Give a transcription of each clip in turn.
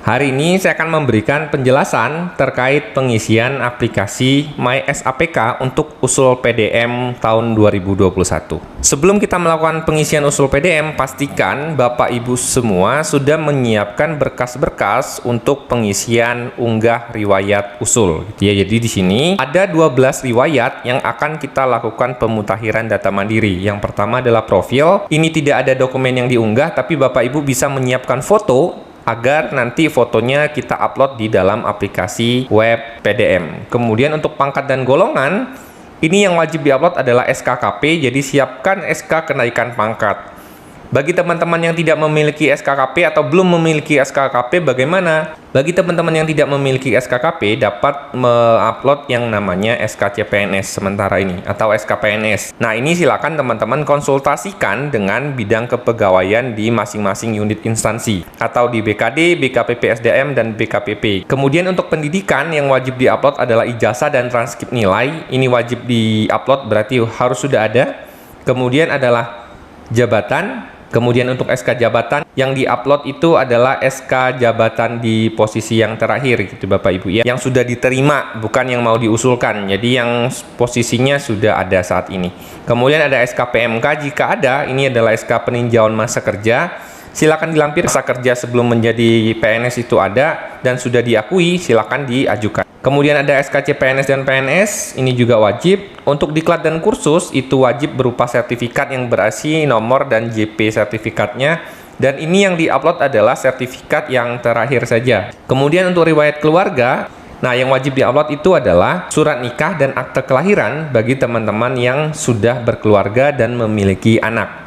Hari ini saya akan memberikan penjelasan terkait pengisian aplikasi MySAPK untuk usul PDM tahun 2021. Sebelum kita melakukan pengisian usul PDM, pastikan Bapak Ibu semua sudah menyiapkan berkas-berkas untuk pengisian unggah riwayat usul. Gitu ya. Jadi di sini ada 12 riwayat yang akan kita lakukan pemutakhiran data mandiri. Yang pertama adalah profil. Ini tidak ada dokumen yang diunggah, tapi Bapak Ibu bisa menyiapkan foto agar nanti fotonya kita upload di dalam aplikasi web PDM. Kemudian untuk pangkat dan golongan, ini yang wajib diupload adalah SKKP, jadi siapkan SK kenaikan pangkat. Bagi teman-teman yang tidak memiliki SKKP atau belum memiliki SKKP, bagaimana? Bagi teman-teman yang tidak memiliki SKKP, dapat mengupload yang namanya SKCPNS sementara ini, atau SKPNS. Nah, ini silakan teman-teman konsultasikan dengan bidang kepegawaian di masing-masing unit instansi, atau di BKD, BKPP SDM, dan BKPP. Kemudian untuk pendidikan, yang wajib diupload adalah ijazah dan transkrip nilai. Ini wajib diupload, berarti harus sudah ada. Kemudian adalah jabatan. Kemudian untuk SK jabatan yang diupload itu adalah SK jabatan di posisi yang terakhir gitu Bapak Ibu ya, yang sudah diterima, bukan yang mau diusulkan. Jadi yang posisinya sudah ada saat ini. Kemudian ada SK PMK jika ada, ini adalah SK peninjauan masa kerja. Silakan dilampir masa kerja sebelum menjadi PNS itu ada dan sudah diakui, silakan diajukan. Kemudian ada SKC PNS dan PNS, ini juga wajib. Untuk diklat dan kursus, itu wajib berupa sertifikat yang berisi nomor dan JP sertifikatnya. Dan ini yang diupload adalah sertifikat yang terakhir saja. Kemudian untuk riwayat keluarga, nah yang wajib diupload itu adalah surat nikah dan akte kelahiran bagi teman-teman yang sudah berkeluarga dan memiliki anak.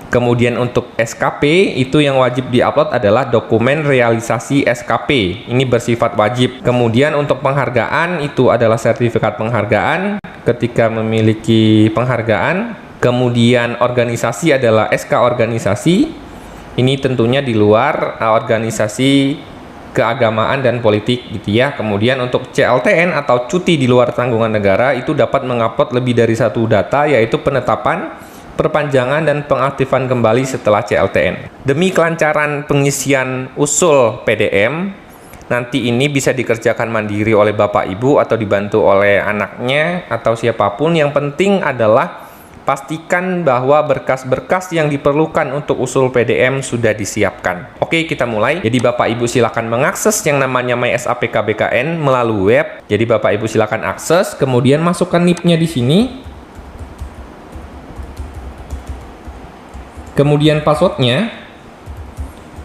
Kemudian untuk SKP, itu yang wajib diupload adalah dokumen realisasi SKP. Ini bersifat wajib. Kemudian untuk penghargaan, itu adalah sertifikat penghargaan ketika memiliki penghargaan. Kemudian organisasi adalah SK organisasi. Ini tentunya di luar organisasi keagamaan dan politik gitu ya. Kemudian untuk CLTN atau cuti di luar tanggungan negara, itu dapat mengupload lebih dari satu data, yaitu penetapan, perpanjangan, dan pengaktifan kembali setelah CLTN. Demi kelancaran pengisian usul PDM, nanti ini bisa dikerjakan mandiri oleh Bapak Ibu atau dibantu oleh anaknya atau siapapun. Yang penting adalah pastikan bahwa berkas-berkas yang diperlukan untuk usul PDM sudah disiapkan. Oke, kita mulai. Jadi Bapak Ibu silakan mengakses yang namanya MySAPK BKN melalui web. Jadi Bapak Ibu silakan akses, kemudian masukkan NIP-nya di sini. Kemudian passwordnya.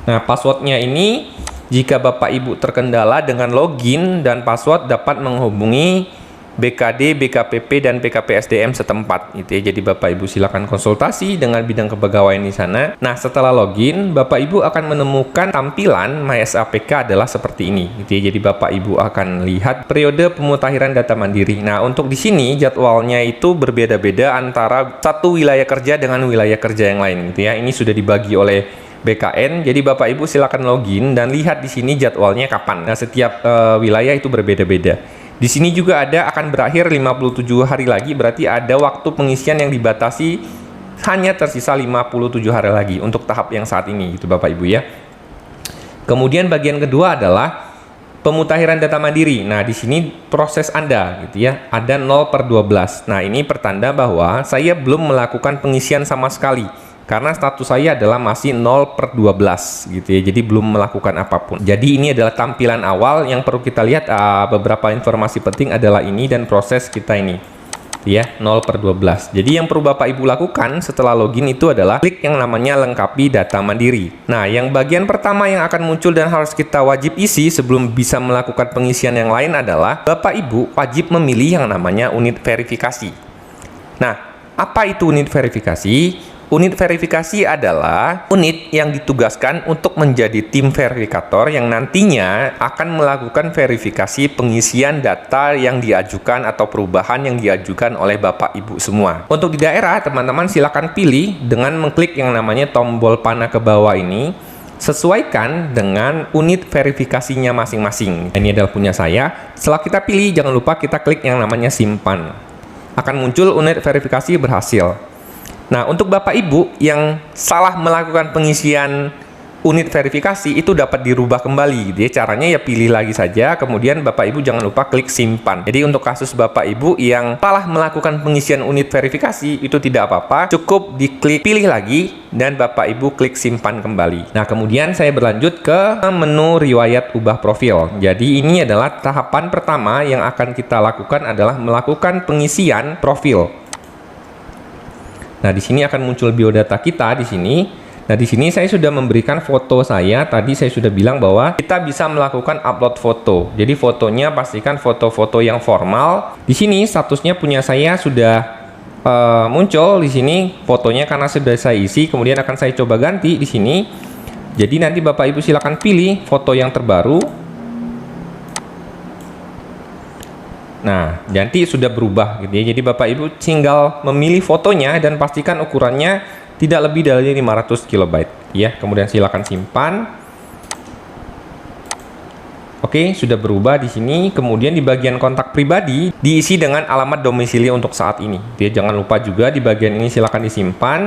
Nah, passwordnya ini jika Bapak Ibu terkendala dengan login dan password, dapat menghubungi BKD, BKPP, dan BKP SDM setempat gitu ya. Jadi Bapak Ibu silakan konsultasi dengan bidang kepegawaian di sana. Nah, setelah login, Bapak Ibu akan menemukan tampilan MySAPK adalah seperti ini gitu ya. Jadi Bapak Ibu akan lihat periode pemutakhiran data mandiri. Nah, untuk di sini jadwalnya itu berbeda-beda antara satu wilayah kerja dengan wilayah kerja yang lain gitu ya. Ini sudah dibagi oleh BKN. Jadi Bapak Ibu silakan login dan lihat di sini jadwalnya kapan. Nah, setiap wilayah itu berbeda-beda. Di sini juga ada akan berakhir 57 hari lagi, berarti ada waktu pengisian yang dibatasi hanya tersisa 57 hari lagi untuk tahap yang saat ini gitu Bapak Ibu ya. Kemudian bagian kedua adalah pemutakhiran data mandiri. Nah, di sini proses Anda gitu ya, ada 0/12. Nah, ini pertanda bahwa saya belum melakukan pengisian sama sekali, karena status saya adalah masih 0/12 gitu ya, jadi belum melakukan apapun. Jadi ini adalah tampilan awal yang perlu kita lihat. Beberapa informasi penting adalah ini dan proses kita ini ya, 0/12. Jadi yang perlu Bapak Ibu lakukan setelah login itu adalah klik yang namanya lengkapi data mandiri. Nah, yang bagian pertama yang akan muncul dan harus kita wajib isi sebelum bisa melakukan pengisian yang lain adalah Bapak Ibu wajib memilih yang namanya unit verifikasi. Nah, apa itu unit verifikasi? Unit verifikasi adalah unit yang ditugaskan untuk menjadi tim verifikator yang nantinya akan melakukan verifikasi pengisian data yang diajukan atau perubahan yang diajukan oleh Bapak Ibu semua. Untuk di daerah, teman-teman silakan pilih dengan mengklik yang namanya tombol panah ke bawah ini. Sesuaikan dengan unit verifikasinya masing-masing. Ini adalah punya saya. Setelah kita pilih, jangan lupa kita klik yang namanya simpan. Akan muncul unit verifikasi berhasil. Nah, untuk Bapak Ibu yang salah melakukan pengisian unit verifikasi itu dapat dirubah kembali gitu ya. Caranya ya pilih lagi saja, kemudian Bapak Ibu jangan lupa klik simpan. Jadi untuk kasus Bapak Ibu yang salah melakukan pengisian unit verifikasi itu tidak apa-apa, cukup diklik pilih lagi dan Bapak Ibu klik simpan kembali. Nah, kemudian saya berlanjut ke menu riwayat ubah profil. Jadi ini adalah tahapan pertama yang akan kita lakukan adalah melakukan pengisian profil. Nah, di sini akan muncul biodata kita di sini. Nah, di sini saya sudah memberikan foto saya. Tadi saya sudah bilang bahwa kita bisa melakukan upload foto. Jadi fotonya pastikan foto-foto yang formal. Di sini statusnya punya saya sudah muncul di sini fotonya karena sudah saya isi. Kemudian akan saya coba ganti di sini. Jadi nanti Bapak Ibu silakan pilih foto yang terbaru. Nah, nanti sudah berubah gitu ya. Jadi Bapak Ibu tinggal memilih fotonya dan pastikan ukurannya tidak lebih dari 500 KB ya. Kemudian silakan simpan. Oke, sudah berubah di sini. Kemudian di bagian kontak pribadi diisi dengan alamat domisili untuk saat ini. Dia jangan lupa juga di bagian ini silakan disimpan.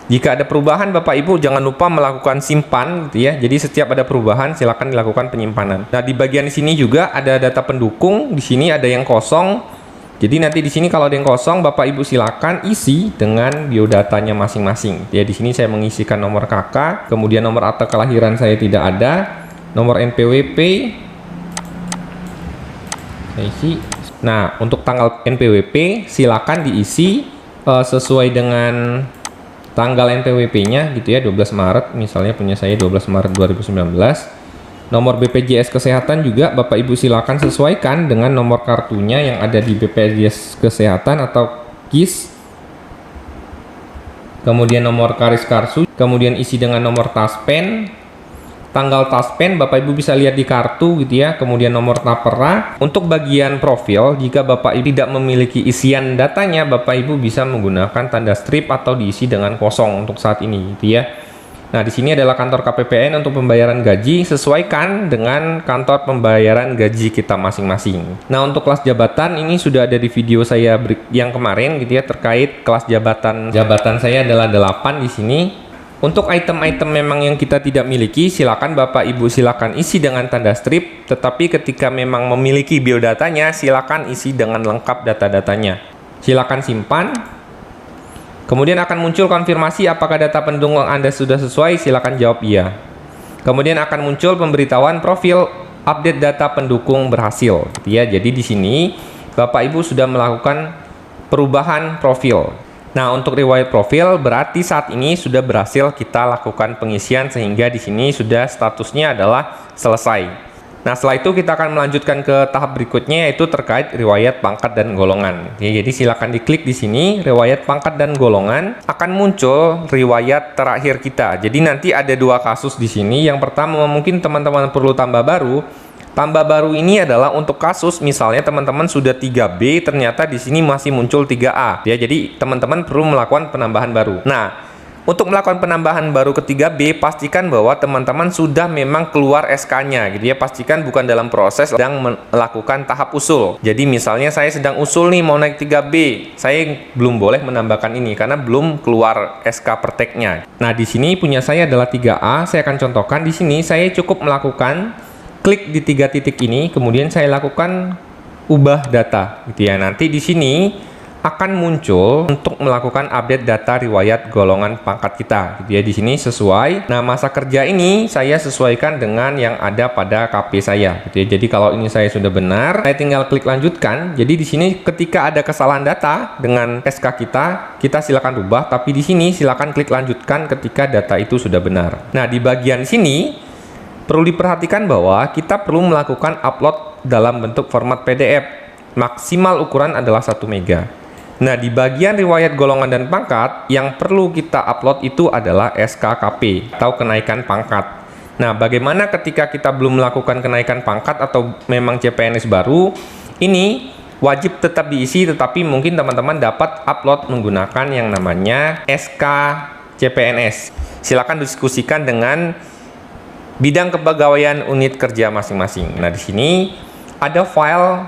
Jika ada perubahan Bapak Ibu jangan lupa melakukan simpan gitu ya. Jadi setiap ada perubahan silakan dilakukan penyimpanan. Nah, di bagian sini juga ada data pendukung. Di sini ada yang kosong. Jadi nanti di sini kalau ada yang kosong Bapak Ibu silakan isi dengan biodatanya masing-masing. Ya, di sini saya mengisikan nomor KK, kemudian nomor akte kelahiran saya tidak ada, nomor NPWP saya isi. Nah, untuk tanggal NPWP silakan diisi sesuai dengan tanggal NPWP-nya gitu ya, 12 Maret misalnya punya saya 12 Maret 2019. Nomor BPJS Kesehatan juga Bapak Ibu silakan sesuaikan dengan nomor kartunya yang ada di BPJS Kesehatan atau KIS. Kemudian nomor Karis Karsu, kemudian isi dengan nomor taspen. Tanggal taspen Bapak Ibu bisa lihat di kartu gitu ya. Kemudian nomor tapera. Untuk bagian profil, jika Bapak Ibu tidak memiliki isian datanya, Bapak Ibu bisa menggunakan tanda strip atau diisi dengan kosong untuk saat ini gitu ya. Nah, di sini adalah kantor KPPN untuk pembayaran gaji, sesuaikan dengan kantor pembayaran gaji kita masing-masing. Nah, untuk kelas jabatan ini sudah ada di video saya yang kemarin gitu ya, terkait kelas jabatan. Jabatan saya adalah 8 di sini. Untuk item-item memang yang kita tidak miliki, silakan Bapak Ibu silakan isi dengan tanda strip, tetapi ketika memang memiliki biodatanya, silakan isi dengan lengkap data-datanya. Silakan simpan. Kemudian akan muncul konfirmasi apakah data pendukung Anda sudah sesuai, silakan jawab iya. Kemudian akan muncul pemberitahuan profil update data pendukung berhasil gitu ya. Jadi di sini Bapak Ibu sudah melakukan perubahan profil. Nah, untuk riwayat profil berarti saat ini sudah berhasil kita lakukan pengisian sehingga di sini sudah statusnya adalah selesai. Nah, setelah itu kita akan melanjutkan ke tahap berikutnya yaitu terkait riwayat pangkat dan golongan. Ya, jadi silakan diklik di sini riwayat pangkat dan golongan, akan muncul riwayat terakhir kita. Jadi nanti ada dua kasus di sini. Yang pertama mungkin teman-teman perlu tambah baru. Tambah baru ini adalah untuk kasus misalnya teman-teman sudah 3B ternyata di sini masih muncul 3A. Ya, jadi teman-teman perlu melakukan penambahan baru. Nah, untuk melakukan penambahan baru ke 3B, pastikan bahwa teman-teman sudah memang keluar SK-nya gitu ya. Pastikan bukan dalam proses sedang melakukan tahap usul. Jadi misalnya saya sedang usul nih mau naik 3B, saya belum boleh menambahkan ini karena belum keluar SK perteknya. Nah, di sini punya saya adalah 3A, saya akan contohkan di sini saya cukup melakukan klik di 3 titik ini, kemudian saya lakukan ubah data gitu ya. Nanti di sini akan muncul untuk melakukan update data riwayat golongan pangkat kita gitu ya. Di sini sesuai. Nah, masa kerja ini saya sesuaikan dengan yang ada pada KP saya gitu ya. Jadi kalau ini saya sudah benar, saya tinggal klik lanjutkan. Jadi di sini ketika ada kesalahan data dengan SK kita silakan rubah, tapi di sini silakan klik lanjutkan ketika data itu sudah benar. Nah, di bagian sini perlu diperhatikan bahwa kita perlu melakukan upload dalam bentuk format PDF. Maksimal ukuran adalah 1 MB. Nah, di bagian riwayat golongan dan pangkat, yang perlu kita upload itu adalah SKKP atau kenaikan pangkat. Nah, bagaimana ketika kita belum melakukan kenaikan pangkat atau memang CPNS baru, ini wajib tetap diisi, tetapi mungkin teman-teman dapat upload menggunakan yang namanya SK CPNS. Silakan diskusikan dengan bidang kepegawaian unit kerja masing-masing. Nah, di sini ada file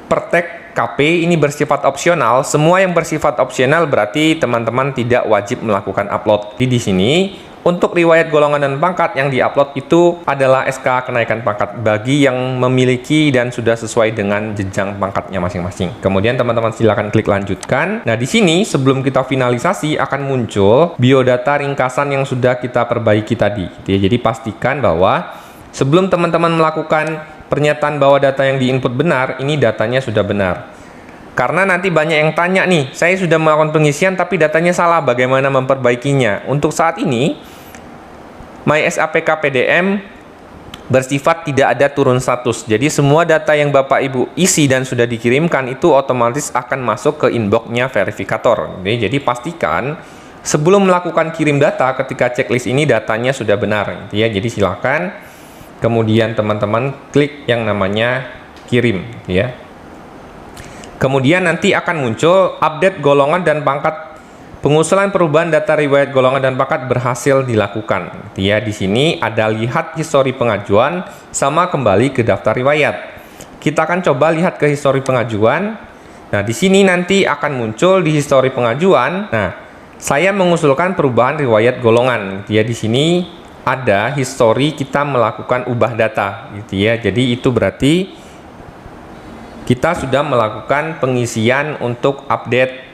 pertek KP, ini bersifat opsional. Semua yang bersifat opsional berarti teman-teman tidak wajib melakukan upload. Di sini Untuk riwayat golongan dan pangkat yang diupload itu adalah SK kenaikan pangkat bagi yang memiliki dan sudah sesuai dengan jenjang pangkatnya masing-masing. Kemudian teman-teman silakan klik lanjutkan. Nah, di sini sebelum kita finalisasi akan muncul biodata ringkasan yang sudah kita perbaiki tadi. Jadi pastikan bahwa sebelum teman-teman melakukan pernyataan bahwa data yang diinput benar, ini datanya sudah benar. Karena nanti banyak yang tanya nih, saya sudah melakukan pengisian tapi datanya salah, bagaimana memperbaikinya? Untuk saat ini MySAPK PDM bersifat tidak ada turun status. Jadi semua data yang Bapak Ibu isi dan sudah dikirimkan itu otomatis akan masuk ke inboxnya verifikator. Jadi pastikan sebelum melakukan kirim data ketika checklist ini datanya sudah benar. Jadi silakan kemudian teman-teman klik yang namanya kirim. Kemudian nanti akan muncul update golongan dan pangkat. Pengusulan perubahan data riwayat golongan dan pangkat berhasil dilakukan. Di sini ada lihat histori pengajuan sama kembali ke daftar riwayat. Kita akan coba lihat ke histori pengajuan. Nah, di sini nanti akan muncul di histori pengajuan. Nah, saya mengusulkan perubahan riwayat golongan. Di sini ada histori kita melakukan ubah data. Jadi itu berarti kita sudah melakukan pengisian untuk update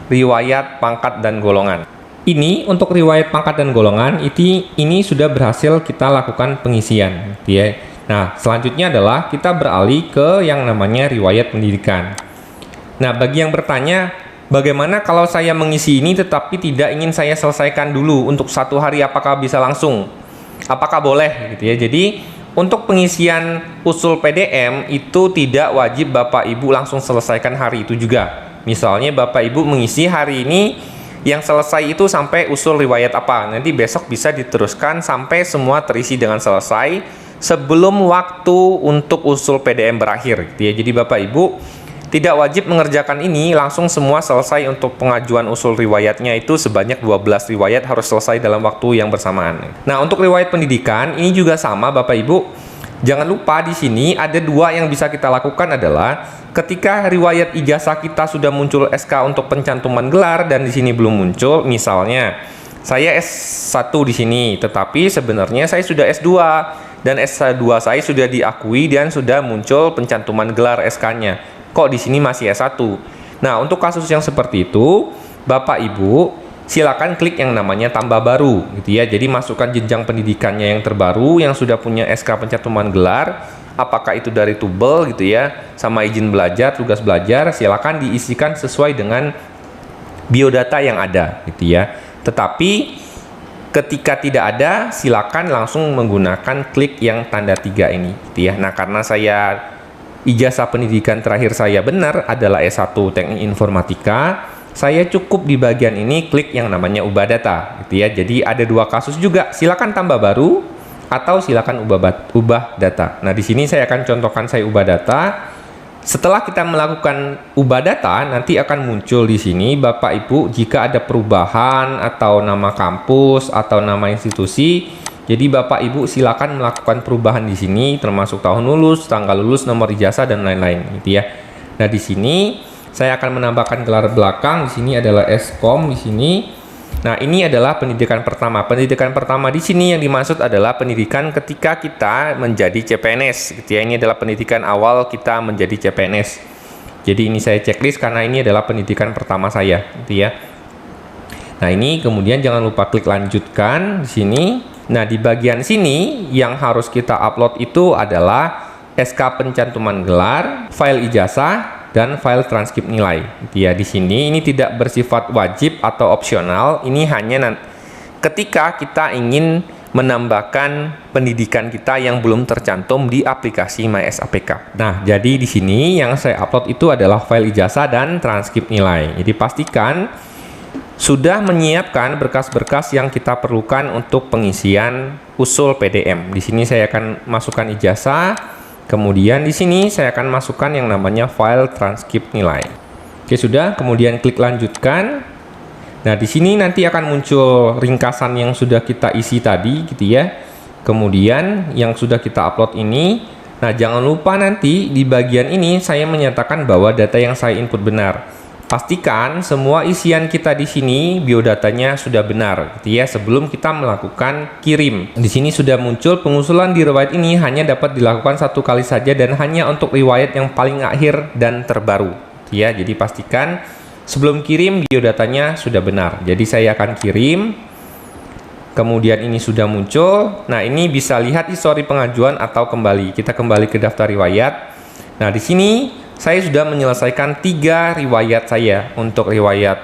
riwayat pangkat dan golongan. Ini untuk riwayat pangkat dan golongan ini sudah berhasil kita lakukan pengisian. Nah, selanjutnya adalah kita beralih ke yang namanya riwayat pendidikan. Nah, bagi yang bertanya, bagaimana kalau saya mengisi ini tetapi tidak ingin saya selesaikan dulu untuk 1 hari, apakah bisa langsung? Apakah boleh? Jadi untuk pengisian usul PDM itu tidak wajib Bapak Ibu langsung selesaikan hari itu juga. Misalnya Bapak Ibu mengisi hari ini, yang selesai itu sampai usul riwayat apa, nanti besok bisa diteruskan sampai semua terisi dengan selesai sebelum waktu untuk usul PDM berakhir. Jadi Bapak Ibu tidak wajib mengerjakan ini langsung semua selesai. Untuk pengajuan usul riwayatnya itu sebanyak 12 riwayat harus selesai dalam waktu yang bersamaan. Nah, untuk riwayat pendidikan ini juga sama Bapak Ibu. Jangan lupa di sini ada 2 yang bisa kita lakukan adalah ketika riwayat ijazah kita sudah muncul SK untuk pencantuman gelar dan di sini belum muncul, misalnya saya S1 di sini, tetapi sebenarnya saya sudah S2 dan S2 saya sudah diakui dan sudah muncul pencantuman gelar SK-nya. Kok di sini masih S1? Nah, untuk kasus yang seperti itu, Bapak Ibu silakan klik yang namanya tambah baru Jadi masukkan jenjang pendidikannya yang terbaru yang sudah punya SK pencantuman gelar, apakah itu dari Tubel sama izin belajar, tugas belajar, silakan diisikan sesuai dengan biodata yang ada Tetapi ketika tidak ada, silakan langsung menggunakan klik yang tanda 3 ini Nah, karena saya ijazah pendidikan terakhir saya benar adalah S1 Teknik Informatika, saya cukup di bagian ini klik yang namanya ubah data Jadi ada 2 kasus juga, silakan tambah baru atau silakan ubah data. Nah, di sini saya akan contohkan saya ubah data. Setelah kita melakukan ubah data, nanti akan muncul di sini Bapak Ibu jika ada perubahan atau nama kampus atau nama institusi. Jadi Bapak Ibu silakan melakukan perubahan di sini termasuk tahun lulus, tanggal lulus, nomor ijazah dan lain-lain Nah, di sini saya akan menambahkan gelar belakang. Di sini adalah Eskom di sini. Nah, ini adalah pendidikan pertama. Pendidikan pertama di sini yang dimaksud adalah pendidikan ketika kita menjadi CPNS Ini adalah pendidikan awal kita menjadi CPNS. Jadi ini saya checklist karena ini adalah pendidikan pertama saya Nah, ini kemudian jangan lupa klik lanjutkan di sini. Nah, di bagian sini yang harus kita upload itu adalah SK pencantuman gelar, file ijazah, dan file transkrip nilai. Di sini ini tidak bersifat wajib atau opsional. Ini hanya ketika kita ingin menambahkan pendidikan kita yang belum tercantum di aplikasi MySAPK. Nah, jadi di sini yang saya upload itu adalah file ijazah dan transkrip nilai. Jadi pastikan sudah menyiapkan berkas-berkas yang kita perlukan untuk pengisian usul PDM. Di sini saya akan masukkan ijazah. Kemudian di sini saya akan masukkan yang namanya file transkrip nilai. Oke, sudah. Kemudian klik lanjutkan. Nah, di sini nanti akan muncul ringkasan yang sudah kita isi tadi Kemudian yang sudah kita upload ini. Nah, jangan lupa nanti di bagian ini saya menyatakan bahwa data yang saya input benar. Pastikan semua isian kita di sini biodatanya sudah benar, gitu ya, sebelum kita melakukan kirim. Di sini sudah muncul pengusulan di riwayat ini hanya dapat dilakukan satu kali saja dan hanya untuk riwayat yang paling akhir dan terbaru, gitu ya. Jadi pastikan sebelum kirim biodatanya sudah benar. Jadi saya akan kirim. Kemudian ini sudah muncul. Nah, ini bisa lihat histori pengajuan atau kembali. Kita kembali ke daftar riwayat. Nah, di sini saya sudah menyelesaikan 3 riwayat saya untuk riwayat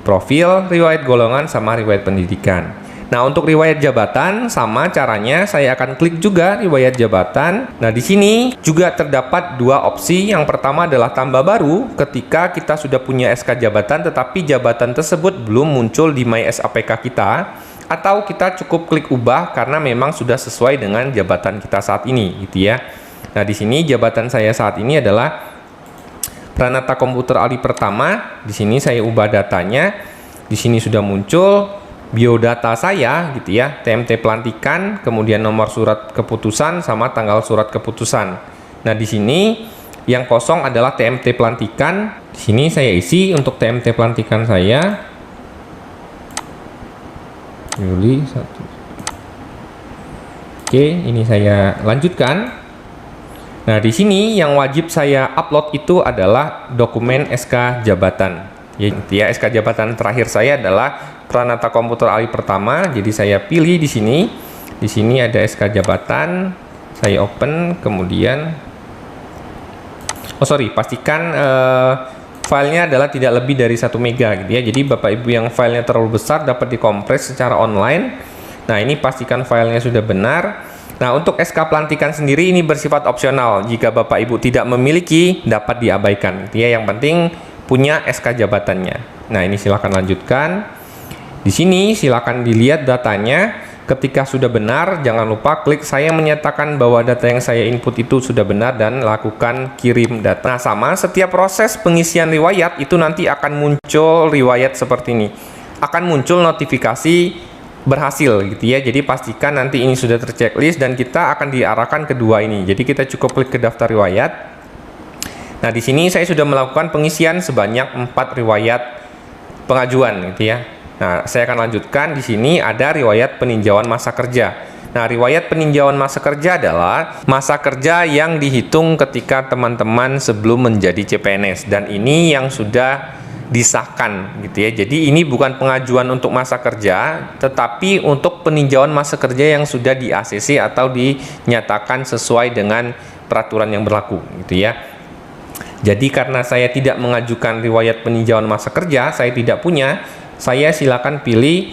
profil, riwayat golongan, sama riwayat pendidikan. Nah, untuk riwayat jabatan sama caranya, saya akan klik juga riwayat jabatan. Nah, di sini juga terdapat 2 opsi. Yang pertama adalah tambah baru ketika kita sudah punya SK jabatan tetapi jabatan tersebut belum muncul di MySAPK kita, atau kita cukup klik ubah karena memang sudah sesuai dengan jabatan kita saat ini, gitu ya. Nah, di sini jabatan saya saat ini adalah Pranata Komputer Alih Pertama. Di sini saya ubah datanya. Di sini sudah muncul biodata saya, gitu ya. TMT pelantikan, kemudian nomor surat keputusan sama tanggal surat keputusan. Nah, di sini yang kosong adalah TMT pelantikan. Di sini saya isi untuk TMT pelantikan saya. Juli 1. Oke, ini saya lanjutkan. Nah, di sini yang wajib saya upload itu adalah dokumen SK jabatan. Ya, SK jabatan terakhir saya adalah Pranata Komputer Alih Pertama. Jadi saya pilih di sini. Di sini ada SK jabatan. Saya open, kemudian pastikan filenya adalah tidak lebih dari 1 mega, gitu ya. Jadi Bapak Ibu yang filenya terlalu besar dapat dikompres secara online. Nah, ini pastikan filenya sudah benar. Nah, untuk SK pelantikan sendiri ini bersifat opsional. Jika Bapak Ibu tidak memiliki, dapat diabaikan, gitu ya. Yang penting punya SK jabatannya. Nah, ini silakan lanjutkan. Di sini silakan dilihat datanya. Ketika sudah benar, jangan lupa klik saya menyatakan bahwa data yang saya input itu sudah benar dan lakukan kirim data. Nah, sama setiap proses pengisian riwayat itu nanti akan muncul riwayat seperti ini. Akan muncul notifikasi berhasil, gitu ya. Jadi pastikan nanti ini sudah terchecklist dan kita akan diarahkan ke 2 ini. Jadi kita cukup klik ke daftar riwayat. Nah, di sini saya sudah melakukan pengisian sebanyak 4 riwayat pengajuan, gitu ya. Nah, saya akan lanjutkan. Di sini ada riwayat peninjauan masa kerja. Nah, riwayat peninjauan masa kerja adalah masa kerja yang dihitung ketika teman-teman sebelum menjadi CPNS, dan ini yang sudah disahkan, gitu ya. Jadi ini bukan pengajuan untuk masa kerja, tetapi untuk peninjauan masa kerja yang sudah di ACC atau dinyatakan sesuai dengan peraturan yang berlaku, gitu ya. Jadi karena saya tidak mengajukan riwayat peninjauan masa kerja, saya tidak punya, saya silakan pilih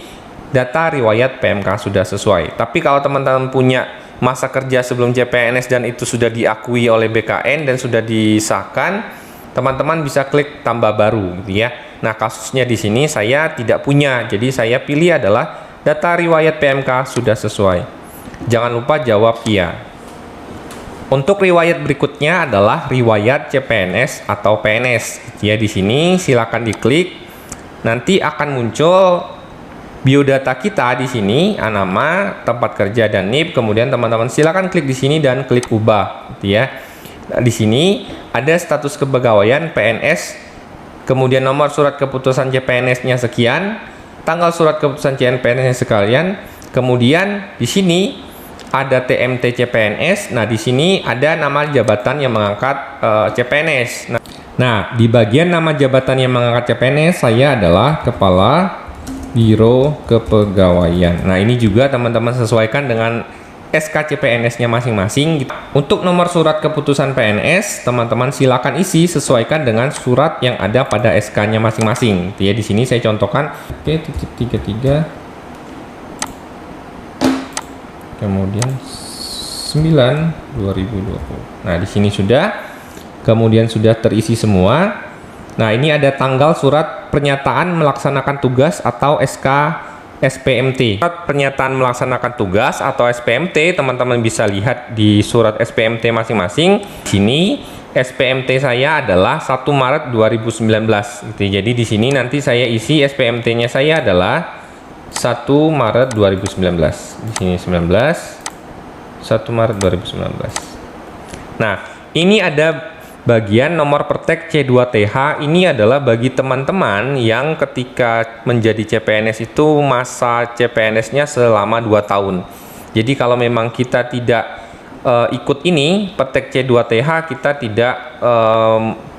data riwayat PMK sudah sesuai. Tapi kalau teman-teman punya masa kerja sebelum CPNS dan itu sudah diakui oleh BKN dan sudah disahkan, teman-teman bisa klik tambah baru, gitu ya. Nah, kasusnya di sini saya tidak punya, jadi saya pilih adalah data riwayat PMK sudah sesuai. Jangan lupa jawab iya. Untuk riwayat berikutnya adalah riwayat CPNS atau PNS, gitu ya. Di sini silakan diklik. Nanti akan muncul biodata kita di sini, nama, tempat kerja, dan NIP. Kemudian teman-teman silakan klik di sini dan klik ubah, gitu ya. Nah, di sini ada status kepegawaian PNS, kemudian nomor surat keputusan CPNS-nya sekian, tanggal surat keputusan CPNS-nya sekalian, kemudian di sini ada TMT CPNS. Nah, di sini ada nama jabatan yang mengangkat CPNS. Nah, di bagian nama jabatan yang mengangkat CPNS saya adalah Kepala Biro Kepegawaian. Nah, ini juga teman-teman sesuaikan dengan SK CPNS-nya masing-masing. Untuk nomor surat keputusan PNS, teman-teman silakan isi sesuaikan dengan surat yang ada pada SK-nya masing-masing. Ya, di sini saya contohkan P.33 kemudian 9/2020. Nah, di sini sudah, kemudian sudah terisi semua. Nah, ini ada tanggal surat pernyataan melaksanakan tugas atau SK SPMT. Surat pernyataan melaksanakan tugas atau SPMT, teman-teman bisa lihat di surat SPMT masing-masing. Di sini SPMT saya adalah 1 Maret 2019. Gitu. Jadi di sini nanti saya isi SPMT-nya saya adalah 1 Maret 2019. Di sini 19, 1 Maret 2019. Nah, ini ada bagian nomor praktek C2TH ini adalah bagi teman-teman yang ketika menjadi CPNS itu masa CPNS-nya selama 2 tahun. Jadi kalau memang kita tidak ikut ini praktek C2TH, kita tidak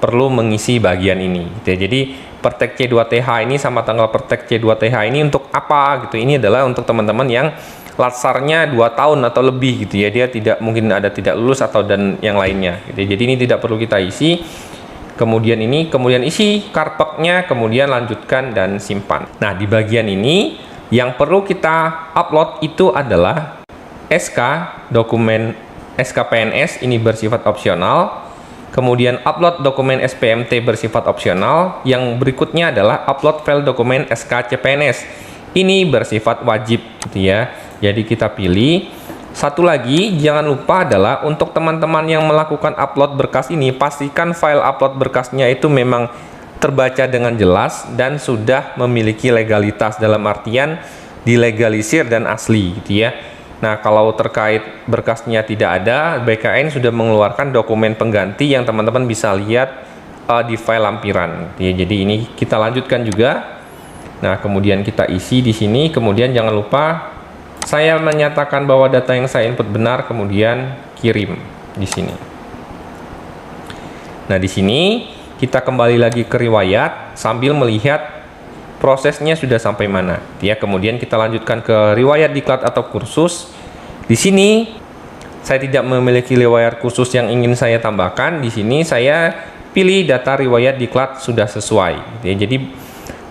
perlu mengisi bagian ini gitu ya. Jadi praktek C2TH ini sama tanggal praktek C2TH ini untuk apa gitu. Ini adalah untuk teman-teman yang latsarnya 2 tahun atau lebih gitu ya, dia tidak mungkin ada tidak lulus atau dan yang lainnya gitu. Jadi ini tidak perlu kita isi. Kemudian isi karpeknya, kemudian lanjutkan dan simpan. Nah, di bagian ini yang perlu kita upload itu adalah SK, dokumen SKPNS ini bersifat opsional. Kemudian upload dokumen SPMT bersifat opsional. Yang berikutnya adalah upload file dokumen SK CPNS. Ini bersifat wajib gitu ya. Jadi kita pilih. Satu lagi jangan lupa adalah untuk teman-teman yang melakukan upload berkas ini, pastikan file upload berkasnya itu memang terbaca dengan jelas dan sudah memiliki legalitas, dalam artian dilegalisir dan asli gitu ya. Nah, kalau terkait berkasnya tidak ada, BKN sudah mengeluarkan dokumen pengganti yang teman-teman bisa lihat di file lampiran gitu ya. Jadi ini kita lanjutkan juga. Nah, kemudian kita isi di sini, kemudian jangan lupa saya menyatakan bahwa data yang saya input benar, kemudian kirim di sini. Nah, di sini kita kembali lagi ke riwayat sambil melihat prosesnya sudah sampai mana. Ya, kemudian kita lanjutkan ke riwayat diklat atau kursus. Di sini saya tidak memiliki riwayat kursus yang ingin saya tambahkan. Di sini saya pilih data riwayat diklat sudah sesuai. Ya, jadi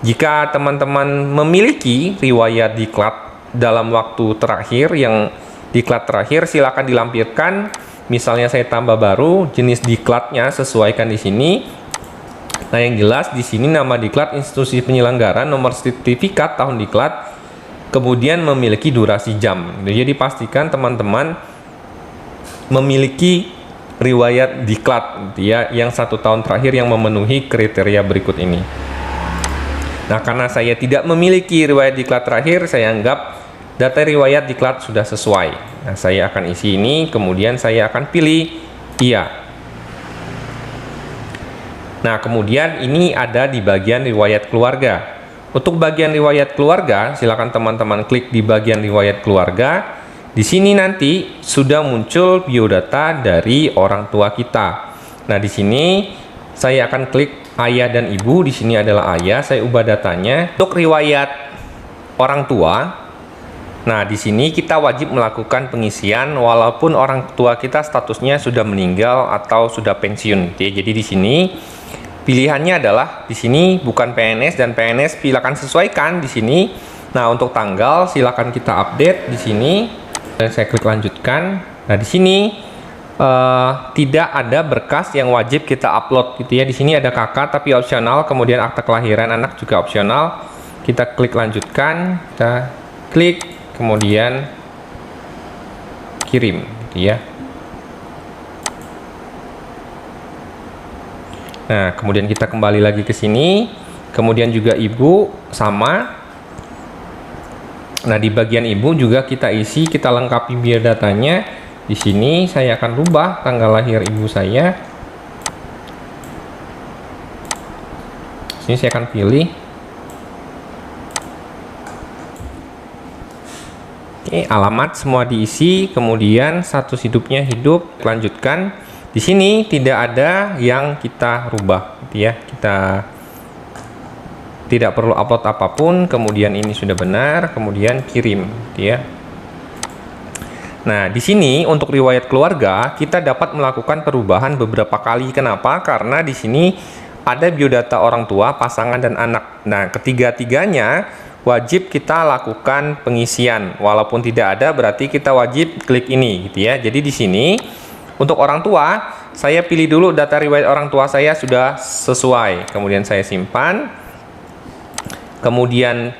jika teman-teman memiliki riwayat diklat dalam waktu terakhir, yang diklat terakhir, silakan dilampirkan. Misalnya saya tambah baru, jenis diklatnya sesuaikan di sini. Nah, yang jelas di sini nama diklat institusi penyelenggara, nomor sertifikat tahun diklat, kemudian memiliki durasi jam. Jadi pastikan teman-teman memiliki riwayat diklat ya, yang 1 tahun terakhir yang memenuhi kriteria berikut ini. Nah, karena saya tidak memiliki riwayat diklat terakhir, saya anggap data riwayat diklat sudah sesuai. Nah, saya akan isi ini, kemudian saya akan pilih iya. Nah, kemudian ini ada di bagian riwayat keluarga. Untuk bagian riwayat keluarga, silakan teman-teman klik di bagian riwayat keluarga. Di sini nanti sudah muncul biodata dari orang tua kita. Nah, di sini saya akan klik ayah dan ibu. Di sini adalah ayah, saya ubah datanya. Untuk riwayat orang tua, nah, di sini kita wajib melakukan pengisian walaupun orang tua kita statusnya sudah meninggal atau sudah pensiun. Jadi di sini pilihannya adalah di sini bukan PNS, dan PNS silakan sesuaikan di sini. Nah, untuk tanggal silakan kita update di sini. Dan saya klik lanjutkan. Nah, di sini tidak ada berkas yang wajib kita upload gitu ya. Di sini ada KK tapi opsional, kemudian akta kelahiran anak juga opsional. Kita klik lanjutkan, kita klik kemudian kirim gitu ya. Nah, kemudian kita kembali lagi ke sini, kemudian juga ibu sama. Nah, di bagian ibu juga kita isi, kita lengkapi biodatanya. Di sini saya akan rubah tanggal lahir ibu saya. Sini saya akan pilih alamat, semua diisi, kemudian status hidupnya hidup, lanjutkan. Di sini tidak ada yang kita rubah gitu ya. Kita tidak perlu upload apapun, kemudian ini sudah benar, kemudian kirim gitu ya. Nah, di sini untuk riwayat keluarga kita dapat melakukan perubahan beberapa kali. Kenapa? Karena di sini ada biodata orang tua, pasangan dan anak. Nah, ketiga-tiganya wajib kita lakukan pengisian. Walaupun tidak ada, berarti kita wajib klik ini gitu ya. Jadi di sini untuk orang tua, saya pilih dulu data riwayat orang tua saya sudah sesuai. Kemudian saya simpan. Kemudian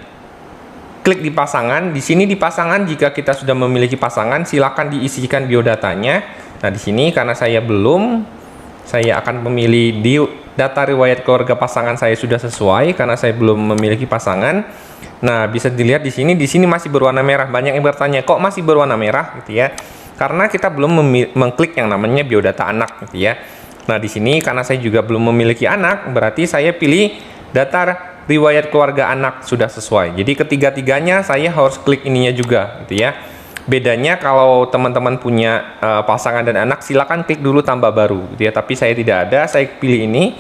klik di pasangan. Di sini di pasangan, jika kita sudah memiliki pasangan, silakan diisikan biodatanya. Nah, di sini karena saya belum, saya akan memilih di data riwayat keluarga pasangan saya sudah sesuai karena saya belum memiliki pasangan. Nah, bisa dilihat di sini masih berwarna merah. Banyak yang bertanya, kok masih berwarna merah gitu ya? Karena kita belum mengklik yang namanya biodata anak gitu ya. Nah, di sini karena saya juga belum memiliki anak, berarti saya pilih data riwayat keluarga anak sudah sesuai. Jadi ketiga-tiganya saya harus klik ininya juga, gitu ya. Bedanya kalau teman-teman punya pasangan dan anak, silakan klik dulu tambah baru, gitu ya. Tapi saya tidak ada, saya pilih ini,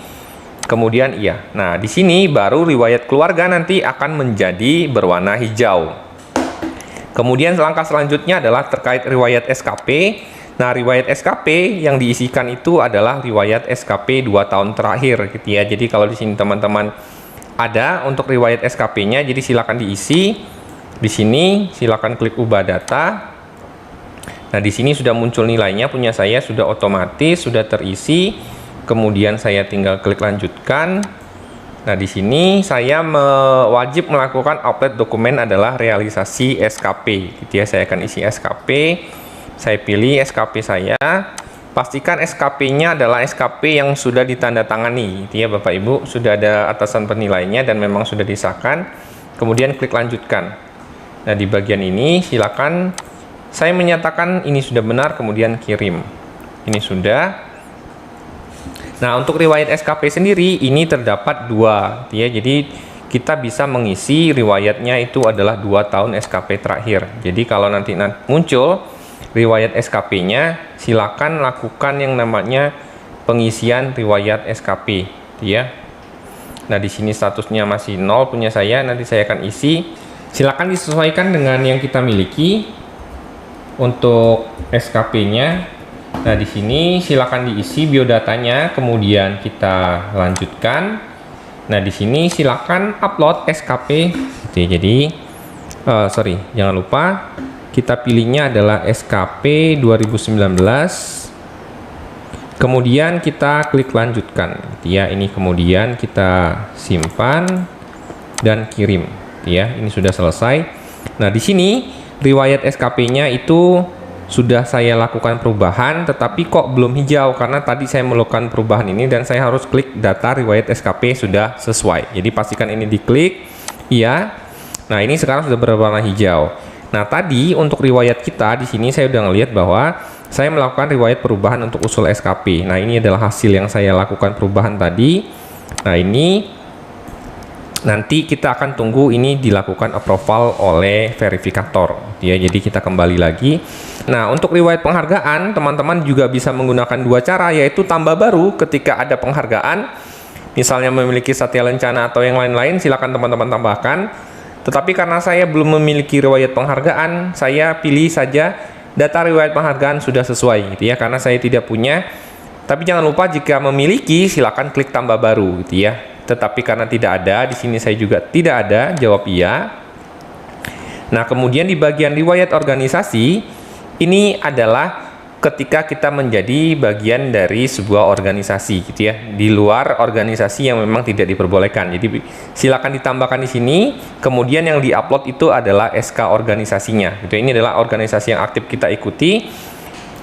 kemudian iya. Nah, di sini baru riwayat keluarga nanti akan menjadi berwarna hijau. Kemudian langkah selanjutnya adalah terkait riwayat SKP. Nah, riwayat SKP yang diisikan itu adalah riwayat SKP 2 tahun terakhir, gitu ya. Jadi kalau di sini teman-teman ada untuk riwayat SKP-nya, jadi silakan diisi. Di sini silakan klik ubah data. Nah, di sini sudah muncul nilainya, punya saya sudah otomatis sudah terisi. Kemudian saya tinggal klik lanjutkan. Nah, di sini saya wajib melakukan upload dokumen adalah realisasi SKP, gitu ya. Saya akan isi SKP. Saya pilih SKP saya, pastikan SKP-nya adalah SKP yang sudah ditandatangani, gitu ya Bapak Ibu, sudah ada atasan penilainya dan memang sudah disahkan. Kemudian klik lanjutkan. Nah, di bagian ini silakan saya menyatakan ini sudah benar, kemudian kirim. Ini sudah. Nah, untuk riwayat SKP sendiri ini terdapat 2, gitu ya. Jadi kita bisa mengisi riwayatnya itu adalah 2 tahun SKP terakhir. Jadi kalau nanti muncul riwayat SKP-nya, silakan lakukan yang namanya pengisian riwayat SKP, ya. Nah, di sini statusnya masih 0 punya saya, nanti saya akan isi. Silakan disesuaikan dengan yang kita miliki untuk SKP-nya. Nah, di sini silakan diisi biodatanya, kemudian kita lanjutkan. Nah, di sini silakan upload SKP. Jadi, jangan lupa kita pilihnya adalah SKP 2019. Kemudian kita klik lanjutkan, ya. Ini kemudian kita simpan dan kirim, ya. Ini sudah selesai. Nah, di sini riwayat SKP-nya itu sudah saya lakukan perubahan, tetapi kok belum hijau karena tadi saya melakukan perubahan ini dan saya harus klik data riwayat SKP sudah sesuai. Jadi pastikan ini diklik, iya. Nah, ini sekarang sudah berwarna hijau. Nah, tadi untuk riwayat kita di sini saya udah ngelihat bahwa saya melakukan riwayat perubahan untuk usul SKP. Nah, ini adalah hasil yang saya lakukan perubahan tadi. Nah, ini nanti kita akan tunggu ini dilakukan approval oleh verifikator, ya. Jadi kita kembali lagi. Nah, untuk riwayat penghargaan, teman-teman juga bisa menggunakan 2 cara, yaitu tambah baru ketika ada penghargaan. Misalnya memiliki Satya Lencana atau yang lain-lain, silakan teman-teman tambahkan. Tetapi karena saya belum memiliki riwayat penghargaan, saya pilih saja data riwayat penghargaan sudah sesuai, gitu ya, karena saya tidak punya. Tapi jangan lupa jika memiliki, silakan klik tambah baru, gitu ya. Tetapi karena tidak ada, di sini saya juga tidak ada, jawab iya. Nah, kemudian di bagian riwayat organisasi, ini adalah ketika kita menjadi bagian dari sebuah organisasi, gitu ya, di luar organisasi yang memang tidak diperbolehkan. Jadi silakan ditambahkan di sini. Kemudian yang diupload itu adalah SK organisasinya, gitu. Ini adalah organisasi yang aktif kita ikuti.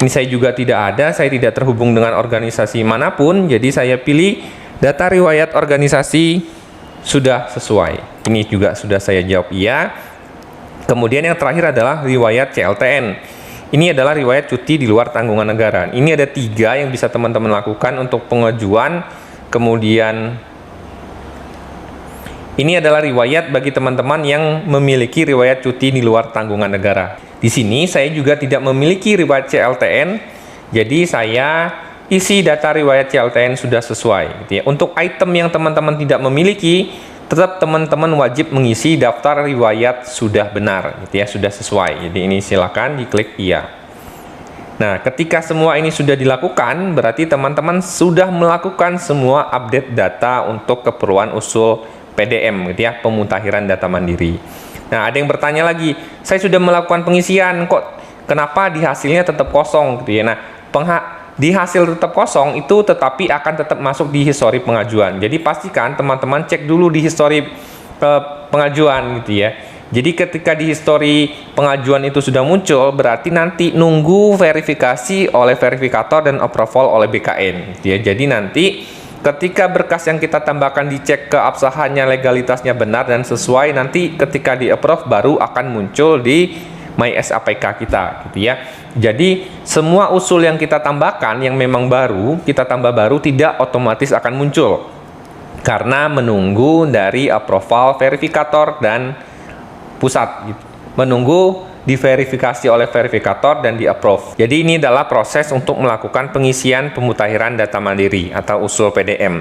Ini saya juga tidak ada, saya tidak terhubung dengan organisasi manapun. Jadi saya pilih data riwayat organisasi sudah sesuai. Ini juga sudah saya jawab iya. Kemudian yang terakhir adalah riwayat CLTN. Ini adalah riwayat cuti di luar tanggungan negara. Ini ada 3 yang bisa teman-teman lakukan untuk pengajuan. Kemudian ini adalah riwayat bagi teman-teman yang memiliki riwayat cuti di luar tanggungan negara. Di sini saya juga tidak memiliki riwayat CLTN. Jadi saya isi data riwayat CLTN sudah sesuai, gitu ya. Untuk item yang teman-teman tidak memiliki, tetap teman-teman wajib mengisi daftar riwayat sudah benar, gitu ya, sudah sesuai. Jadi ini silakan diklik iya. Nah, ketika semua ini sudah dilakukan, berarti teman-teman sudah melakukan semua update data untuk keperluan usul PDM, gitu ya, pemutakhiran data mandiri. Nah, ada yang bertanya lagi, saya sudah melakukan pengisian, kok kenapa di hasilnya tetap kosong, gitu ya. Nah, di hasil tetap kosong itu tetapi akan tetap masuk di histori pengajuan. Jadi pastikan teman-teman cek dulu di histori pengajuan, gitu ya. Jadi ketika di histori pengajuan itu sudah muncul, berarti nanti nunggu verifikasi oleh verifikator dan approval oleh BKN, gitu ya. Jadi nanti ketika berkas yang kita tambahkan dicek keabsahannya, legalitasnya benar dan sesuai, nanti ketika di approve baru akan muncul di My SAPK kita, gitu ya. Jadi, semua usul yang kita tambahkan yang memang baru, kita tambah baru tidak otomatis akan muncul. Karena menunggu dari approval verifikator dan pusat. Menunggu diverifikasi oleh verifikator dan di-approve. Jadi, ini adalah proses untuk melakukan pengisian pemutakhiran data mandiri atau usul PDM.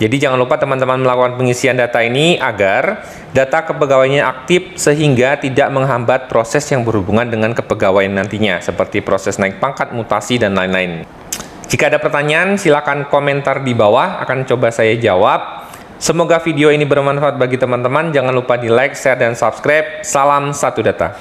Jadi jangan lupa teman-teman melakukan pengisian data ini agar data kepegawaiannya aktif sehingga tidak menghambat proses yang berhubungan dengan kepegawaian nantinya, seperti proses naik pangkat, mutasi, dan lain-lain. Jika ada pertanyaan, silakan komentar di bawah, akan coba saya jawab. Semoga video ini bermanfaat bagi teman-teman. Jangan lupa di like, share, dan subscribe. Salam satu data.